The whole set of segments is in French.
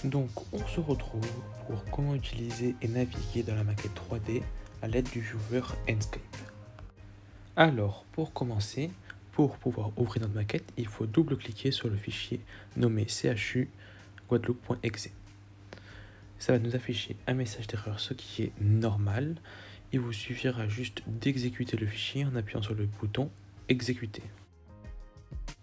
Donc on se retrouve pour comment utiliser et naviguer dans la maquette 3D à l'aide du viewer Enscape. Alors pour commencer, pour pouvoir ouvrir notre maquette, il faut double-cliquer sur le fichier nommé chu guadeloupe.exe. Ça va nous afficher un message d'erreur, ce qui est normal. Il vous suffira juste d'exécuter le fichier en appuyant sur le bouton exécuter.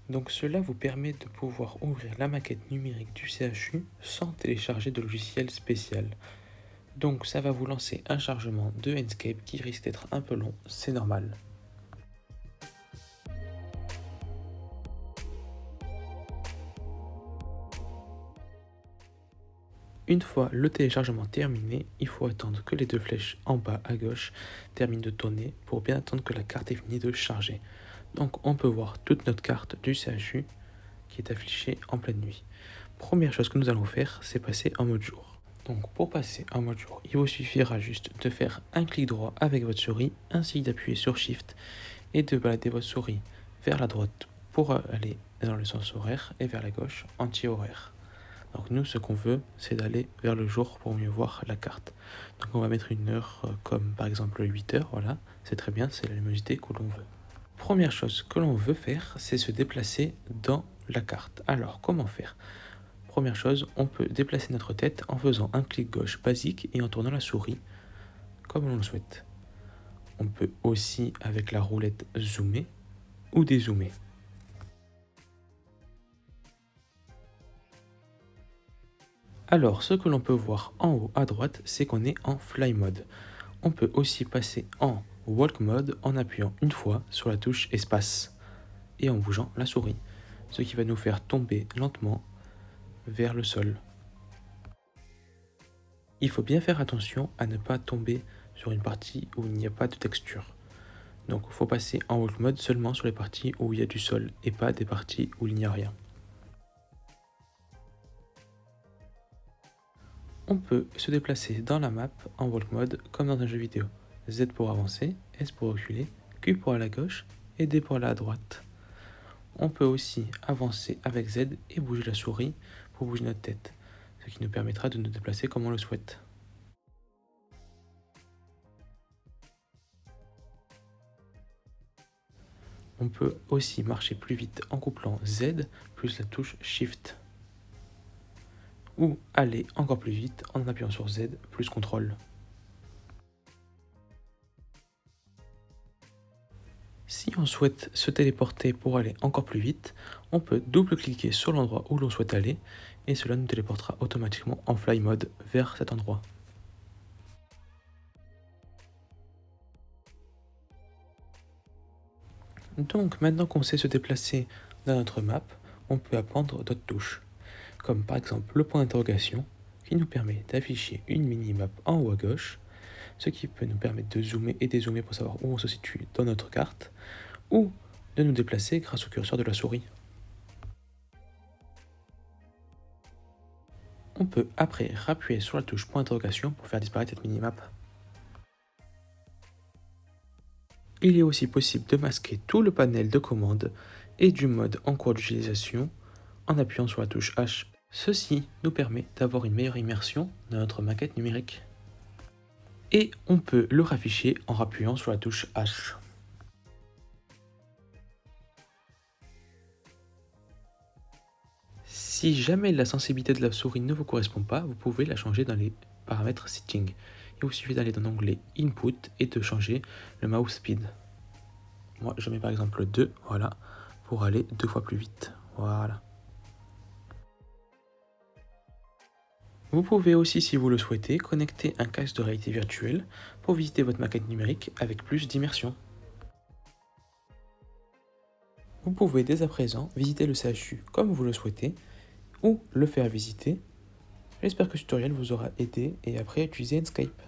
Donc cela vous permet de pouvoir ouvrir la maquette numérique du CHU sans télécharger de logiciel spécial. Donc ça va vous lancer un chargement de Enscape qui risque d'être un peu long, c'est normal. Une fois le téléchargement terminé, il faut attendre que les deux flèches en bas à gauche terminent de tourner pour bien attendre que la carte ait fini de charger. Donc on peut voir toute notre carte du CHU qui est affichée en pleine nuit. Première chose que nous allons faire, c'est passer en mode jour. Donc pour passer en mode jour, il vous suffira juste de faire un clic droit avec votre souris, ainsi d'appuyer sur Shift et de balader votre souris vers la droite pour aller dans le sens horaire et vers la gauche anti-horaire. Donc nous, ce qu'on veut, c'est d'aller vers le jour pour mieux voir la carte. Donc on va mettre une heure comme par exemple 8 heures, voilà, c'est très bien, c'est la luminosité que l'on veut. Première chose que l'on veut faire, c'est se déplacer dans la carte. Alors comment faire ? Première chose, on peut déplacer notre tête en faisant un clic gauche basique et en tournant la souris comme l'on le souhaite. On peut aussi, avec la roulette, zoomer ou dézoomer. Alors, ce que l'on peut voir en haut à droite, c'est qu'on est en Fly Mode. On peut aussi passer en Walk Mode en appuyant une fois sur la touche Espace et en bougeant la souris, ce qui va nous faire tomber lentement vers le sol. Il faut bien faire attention à ne pas tomber sur une partie où il n'y a pas de texture. Donc il faut passer en Walk Mode seulement sur les parties où il y a du sol et pas des parties où il n'y a rien. On peut se déplacer dans la map en Walk Mode comme dans un jeu vidéo. Z pour avancer, S pour reculer, Q pour aller à gauche et D pour aller à droite. On peut aussi avancer avec Z et bouger la souris pour bouger notre tête, ce qui nous permettra de nous déplacer comme on le souhaite. On peut aussi marcher plus vite en couplant Z plus la touche Shift. Ou aller encore plus vite en appuyant sur Z plus CTRL. Si on souhaite se téléporter pour aller encore plus vite, on peut double-cliquer sur l'endroit où l'on souhaite aller et cela nous téléportera automatiquement en Fly Mode vers cet endroit. Donc maintenant qu'on sait se déplacer dans notre map, on peut apprendre d'autres touches, comme par exemple le point d'interrogation qui nous permet d'afficher une mini-map en haut à gauche, ce qui peut nous permettre de zoomer et dézoomer pour savoir où on se situe dans notre carte, ou de nous déplacer grâce au curseur de la souris. On peut après rappuyer sur la touche point d'interrogation pour faire disparaître cette minimap. Il est aussi possible de masquer tout le panel de commandes et du mode en cours d'utilisation en appuyant sur la touche H. Ceci nous permet d'avoir une meilleure immersion dans notre maquette numérique. Et on peut le rafficher en appuyant sur la touche H. Si jamais la sensibilité de la souris ne vous correspond pas, vous pouvez la changer dans les paramètres Setting. Il vous suffit d'aller dans l'onglet Input et de changer le mouse speed. Moi je mets par exemple 2, voilà, pour aller 2 fois plus vite. Voilà. Vous pouvez aussi, si vous le souhaitez, connecter un casque de réalité virtuelle pour visiter votre maquette numérique avec plus d'immersion. Vous pouvez dès à présent visiter le CHU comme vous le souhaitez ou le faire visiter. J'espère que ce tutoriel vous aura aidé et appris à utiliser Enscape.